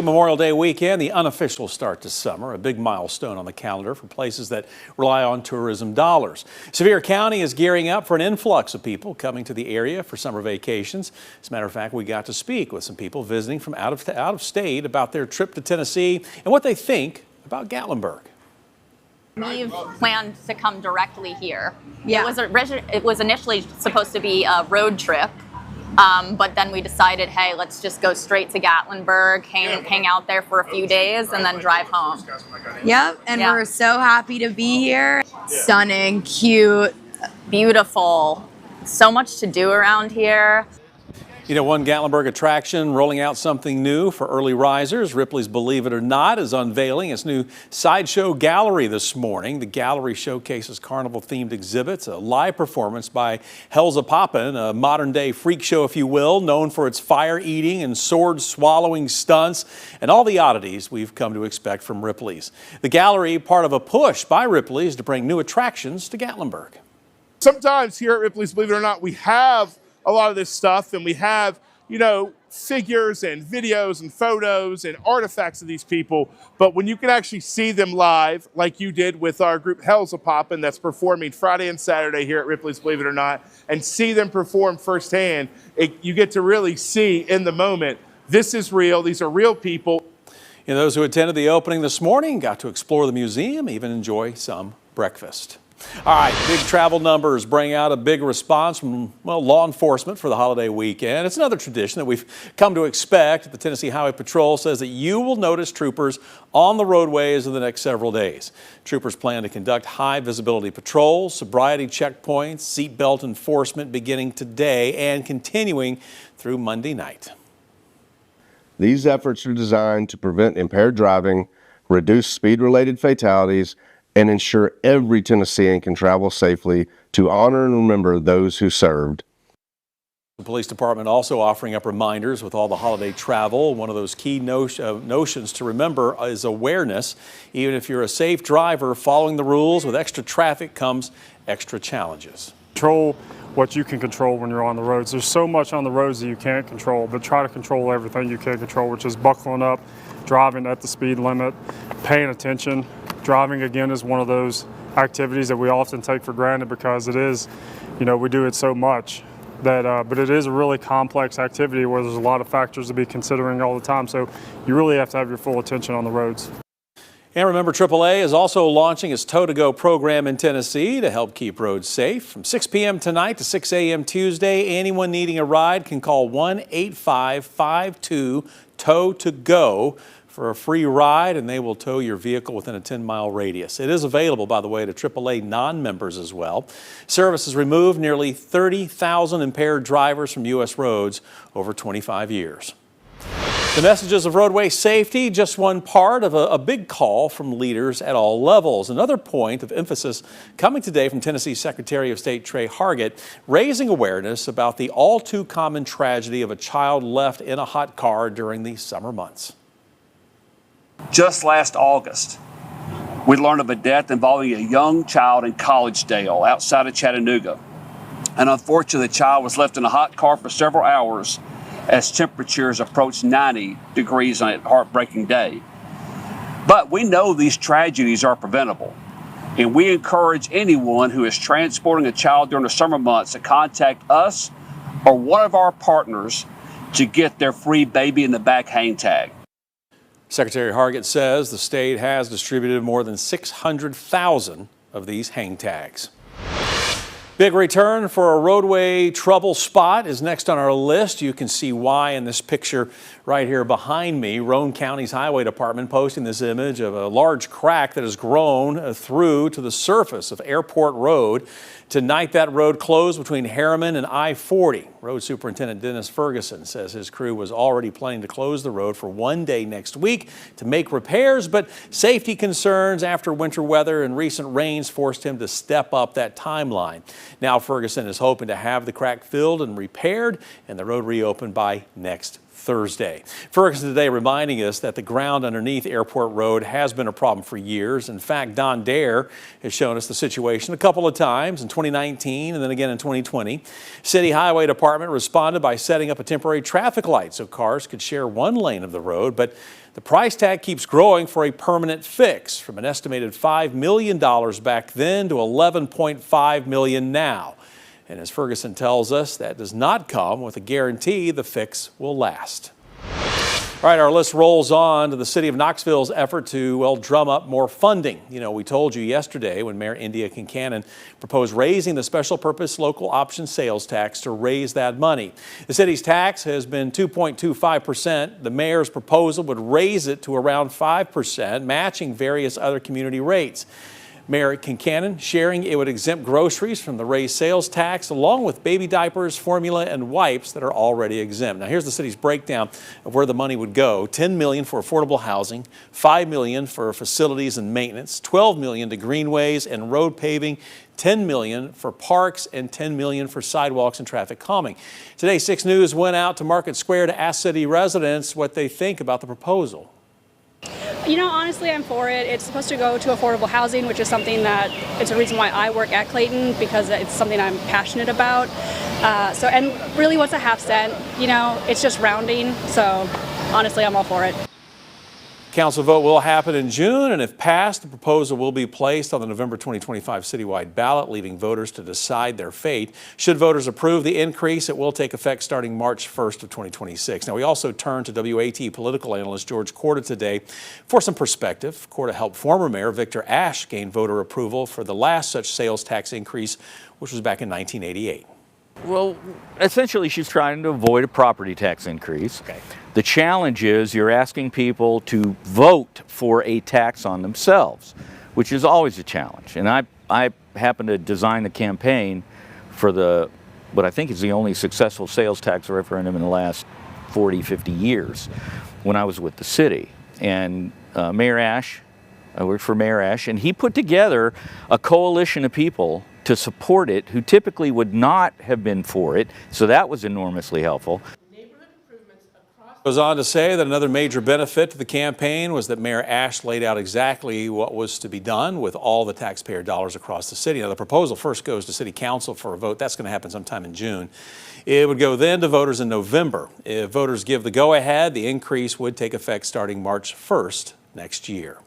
Memorial Day weekend, the unofficial start to summer, a big milestone on the calendar for places that rely on tourism dollars. Sevier County is gearing up for an influx of people coming to the area for summer vacations. As a matter of fact, we got to speak with some people visiting from out of state about their trip to Tennessee and what they think about Gatlinburg. We've planned to come directly here. Yeah. It was initially supposed to be a road trip. But then we decided, hey, let's just go straight to Gatlinburg, hang out there for a few days, and then drive home. Yep, and we're so happy to be here. Stunning, cute, beautiful. So much to do around here. You know, one Gatlinburg attraction rolling out something new for early risers. Ripley's Believe It or Not is unveiling its new sideshow gallery this morning. The gallery showcases carnival-themed exhibits, a live performance by Helza Poppin, a modern-day freak show, if you will, known for its fire-eating and sword-swallowing stunts, and all the oddities we've come to expect from Ripley's. The gallery, part of a push by Ripley's to bring new attractions to Gatlinburg. Sometimes here at Ripley's Believe It or Not, we have a lot of this stuff, and we have, you know, figures and videos and photos and artifacts of these people. But when you can actually see them live, like you did with our group Helza Poppin, that's performing Friday and Saturday here at Ripley's Believe It or Not, and see them perform firsthand, you get to really see in the moment, this is real, these are real people. You know, those who attended the opening this morning got to explore the museum, even enjoy some breakfast. All right, big travel numbers bring out a big response from, well, law enforcement for the holiday weekend. It's another tradition that we've come to expect. The Tennessee Highway Patrol says that you will notice troopers on the roadways in the next several days. Troopers plan to conduct high visibility patrols, sobriety checkpoints, seatbelt enforcement beginning today and continuing through Monday night. These efforts are designed to prevent impaired driving, reduce speed-related fatalities, and ensure every Tennessean can travel safely to honor and remember those who served. The police department also offering up reminders with all the holiday travel. One of those key notions to remember is awareness. Even if you're a safe driver, following the rules with extra traffic comes extra challenges. Control what you can control when you're on the roads. There's so much on the roads that you can't control, but try to control everything you can control, which is buckling up, driving at the speed limit, paying attention. Driving, again, is one of those activities that we often take for granted because it is, you know, we do it so much that, but it is a really complex activity where there's a lot of factors to be considering all the time. So you really have to have your full attention on the roads. And remember, AAA is also launching its Tow-to-Go program in Tennessee to help keep roads safe. From 6 p.m. tonight to 6 a.m. Tuesday, anyone needing a ride can call 1-855-52-TOW-TO-GO for a free ride, and they will tow your vehicle within a 10-mile radius. It is available, by the way, to AAA non-members as well. Service has removed nearly 30,000 impaired drivers from U.S. roads over 25 years. The messages of roadway safety, just one part of a big call from leaders at all levels. Another point of emphasis coming today from Tennessee Secretary of State Trey Hargett, raising awareness about the all too common tragedy of a child left in a hot car during the summer months. Just last August, we learned of a death involving a young child in Collegedale outside of Chattanooga. And unfortunately, the child was left in a hot car for several hours as temperatures approached 90 degrees on a heartbreaking day. But we know these tragedies are preventable, and we encourage anyone who is transporting a child during the summer months to contact us or one of our partners to get their free baby in the back hang tag. Secretary Hargett says the state has distributed more than 600,000 of these hang tags. Big return for a roadway trouble spot is next on our list. You can see why in this picture right here behind me. Roane County's Highway Department posting this image of a large crack that has grown through to the surface of Airport Road. Tonight, that road closed between Harriman and I-40. Road Superintendent Dennis Ferguson says his crew was already planning to close the road for one day next week to make repairs, but safety concerns after winter weather and recent rains forced him to step up that timeline. Now Ferguson is hoping to have the crack filled and repaired and the road reopened by next Thursday. Ferguson today reminding us that the ground underneath Airport Road has been a problem for years. In fact, Don Dare has shown us the situation a couple of times in 2019 and then again in 2020. City Highway Department responded by setting up a temporary traffic light so cars could share one lane of the road, but The price tag keeps growing for a permanent fix, from an estimated $5 million back then to $11.5 million now. And as Ferguson tells us, that does not come with a guarantee the fix will last. All right, our list rolls on to the city of Knoxville's effort to, well, drum up more funding. You know, we told you yesterday when Mayor India Kincannon proposed raising the special purpose local option sales tax to raise that money. The city's tax has been 2.25%. The mayor's proposal would raise it to around 5%, matching various other community rates. Mayor Kincannon sharing it would exempt groceries from the raised sales tax, along with baby diapers, formula, and wipes that are already exempt. Now, here's the city's breakdown of where the money would go. $10 million for affordable housing, $5 million for facilities and maintenance, $12 million to greenways and road paving, $10 million for parks, and $10 million for sidewalks and traffic calming. Today, 6 News went out to Market Square to ask city residents what they think about the proposal. You know, honestly, I'm for it. It's supposed to go to affordable housing, which is something that it's a reason why I work at Clayton, because it's something I'm passionate about. And really, what's a half cent? You know, it's just rounding. So honestly, I'm all for it. Council vote will happen in June, and if passed, the proposal will be placed on the November 2025 citywide ballot, leaving voters to decide their fate. Should voters approve the increase, it will take effect starting March 1st of 2026. Now, we also turn to WATE political analyst George Korda today for some perspective. Korda helped former Mayor Victor Ashe gain voter approval for the last such sales tax increase, which was back in 1988. Well, essentially, she's trying to avoid a property tax increase. Okay. The challenge is you're asking people to vote for a tax on themselves, which is always a challenge. And I happen to design the campaign for what I think is the only successful sales tax referendum in the last 40, 50 years when I was with the city. And Mayor Ashe, I worked for Mayor Ashe, and he put together a coalition of people to support it who typically would not have been for it. So that was enormously helpful. Goes on to say that another major benefit to the campaign was that Mayor Ashe laid out exactly what was to be done with all the taxpayer dollars across the city. Now, the proposal first goes to City Council for a vote. That's going to happen sometime in June. It would go then to voters in November. If voters give the go-ahead, the increase would take effect starting March 1st next year.